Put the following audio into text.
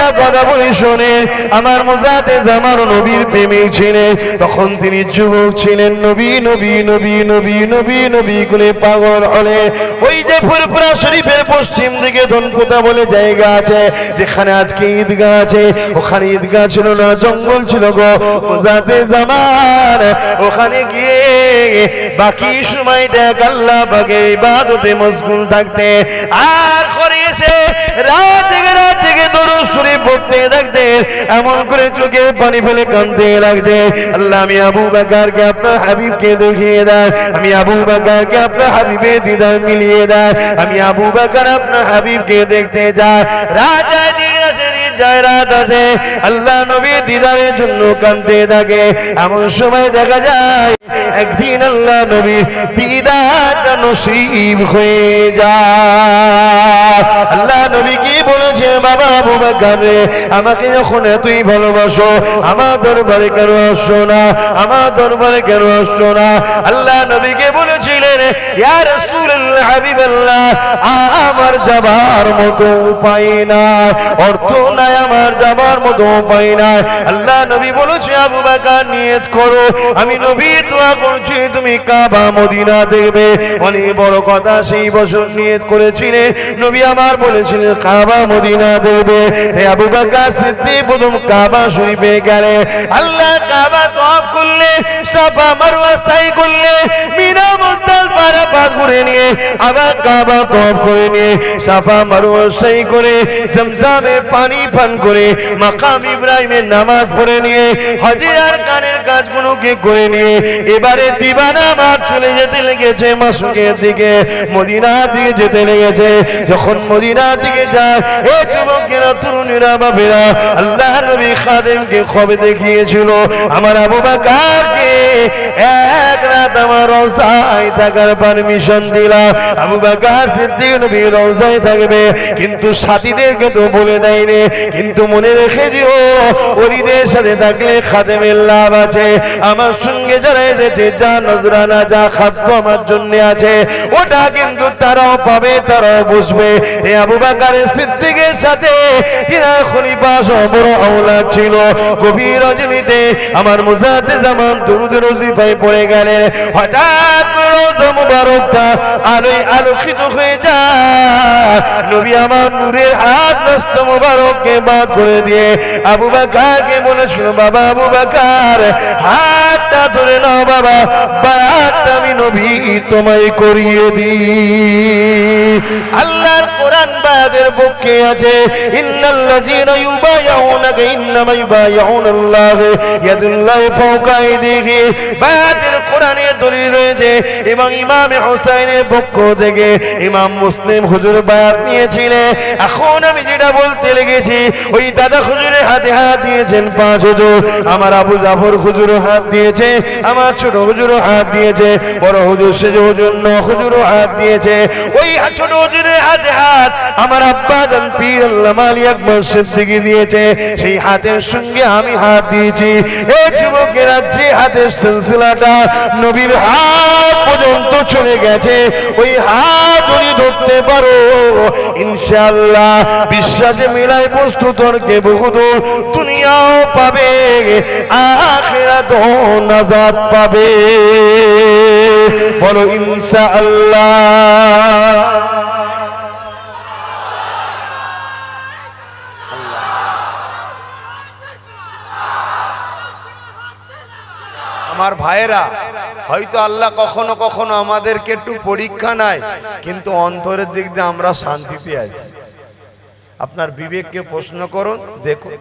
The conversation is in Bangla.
একটা কথা বলি শোনে, আমার মুজাদ্দেদ জামান নবীর প্রেমিক ছিলেন, তখন তিনি যুবক ছিলেন, নবী নবী নবী নবী নবী নবী করে পাগল হলে ওই যে ফুরফুরা শরীফের পশ্চিম দিকে ধনপুতা বলে জায়গা আছে, যেখানে আজকে ঈদগাহ আছে, ওখানে ঈদগাহ ছিল না, জঙ্গল ছিল গো। মুজাদ্দেদ জামান ওখানে গিয়ে বাকি সময়টা আল্লাহ পাকের ইবাদতে মশগুল থাকতে, আর করে এসে রাত থেকে দরুদ শরীফ পড়তে থাকতেন, এমন করে চোখে পানি ফেলে কাঁদতে লাগতেন, আল্লাহ আমি আবু বকরকে আপনার হাবিবকে দেখিয়ে দেয়, আমি আবু বকরকে আপনার হাবিবের দিদার মিলিয়ে দেয়, আমি আবু বকর আপনার হাবিবকে দেখতে যাই। রাত যায় রাত আছে, আল্লাহ নবীর দিদারের জন্য কাঁদতে থাকে। এমন সময় দেখা যায় একদিন আল্লাহ নবীর দিদারটা নসিব হয়ে যায়। আল্লাহ নবী কি বলেছে, বাবা আবু বকর রে, আমাকে যখন এতই ভালোবাসো, আমার দরবারে কেন আসছো না, আমার দরবারে কেন আসছো না? আল্লাহ নবীকে বলেছিলেন, ইয়া রাসূলুল্লাহ হাবিবাল্লাহ, আমার যাবার মতো উপায় নাই, অর্থ নাই, আমার যাবার মতো উপায় নাই। আল্লাহ নবী বলেছে, আবু বকর নিয়ত করো, আমি নবী দোয়া করছি তুমি কাবা মদিনা দেখবে। অনেক বড় কথা, সেই বছর নিয়ত করেছিলেন, নবী আমার বলেছিলেন কাবা মদিনা দেখবে। আবু বকর সিদ্দিক প্রথম কাবা শরীফে গেলে, আল্লাহ কাবা তওয়াফ করলে, সাফা মারওয়া সাই করলে, মিনা মুজদালিফা আরাফাত করে নিয়ে আবার কাবা তওয়াফ করে নিয়ে সাফা মারওয়া সাই করে জমজমের পানি পান করে মাকাম ইব্রাহিমের নামাজ পড়ে নিয়ে হজের আর কানের কাজগুলোকে করে নিয়ে এবারে দিবানা আমার চলে যেতে লেগেছে মাসুকের দিকে, মদিনার দিকে যেতে লেগেছে। যখন মদিনার দিকে যায়, এ যুবকেরা, তরুণীরা, বাবেরা, আল্লাহ নবী খাদেমকে খবর দেখিয়েছিল, আমার আবু বকরকে এক রাত আমার রওজায় থাকার পারমিশন দিলাম। আবু বকর সিদ্দিক নবী রওজায় থাকবে, কিন্তু সাথীদেরকে তো বলে দেয়নি। কিন্তু মনে রেখে দিও, ওরিদের সাথে থাকলে খাদেমের লাভ আছে। আমার সঙ্গে যারা এসেছে, যা নজরানা, যা খাদ্য আমার জন্য আছে, ওটা কিন্তু তারাও পাবে, তারাও বসবে। এ আবু বকর সিদ্দিকের সাথে খলিফা বড় আওলাদ ছিল। গভীর রজনীতে আমার মুজাদ্দেদ জামান দুরুদের ওজিফায় পড়ে গেলেন। হঠাৎ রওজা মুবারকটা আলোয় আলোকিত হয়ে যায়। নবী আমার নূরের হাত নষ্ট মুবারককে বাদ করে দিয়ে আবু বকরকে বলেছিল, বাবা আবু বকর, হাতটা ধরে নাও বাবা, বায়াতটা আমি নবী তোমায় করিয়ে দিই। আল্লাহর কোরআন বায়াতের পক্ষে আছে, ইন্নাল্লাযীনা ইউবাইউনাকা ইন্নামা ইউবাইউনাল্লাহ ইয়াদুল্লাহি ফাওকা আইদিহিম। বায়াতের কোরআনে দলিল রয়েছে, এবং ইমাম হুসাইনের পক্ষ থেকে ইমাম মুসলিম হুজুর বায়াত নিয়েছিলেন। এখন আমি যেটা বলতে লেগেছি, ওই দাদা হুজুরের হাতে হাত দিয়েছেন 5 হুজুর, আমার আবু জাফর হুজুর হাত দিয়েছে, আমার ছোট হুজুর হাত দিয়েছে, বড় হুজুর সেজ হুজুর 9 হুজুর হাত দিয়েছে। ওই ছোট হুজুরের হাতে হাত আমার আব্বা জান পীর আল্লামা আলী আকবর সিদ্দিকী দিয়েছে, সেই হাতের সঙ্গে আমি হাত দিয়েছি। এই যুবকেরা, যে হাতের সিলসিলাটা নবীর হাত পর্যন্ত চলে গেছে, ওই হাত যদি ধরতে পারো, ইনশাআল্লাহ বিশ্বাসে মিলাই বস্তু তর্কে বহুদূর, দুনিয়াও পাবে, আখিরাতেও নাজাত পাবে। বলো ইনশাআল্লাহ। আমার ভাইয়েরা, হয়তো আল্লাহ কখনো কখনো আমাদেরকে একটু পরীক্ষা নেয়, কিন্তু অন্তরের দিক দিয়ে আমরা শান্তিতে আছি। আপনার বিবেককে প্রশ্ন করুন, দেখুন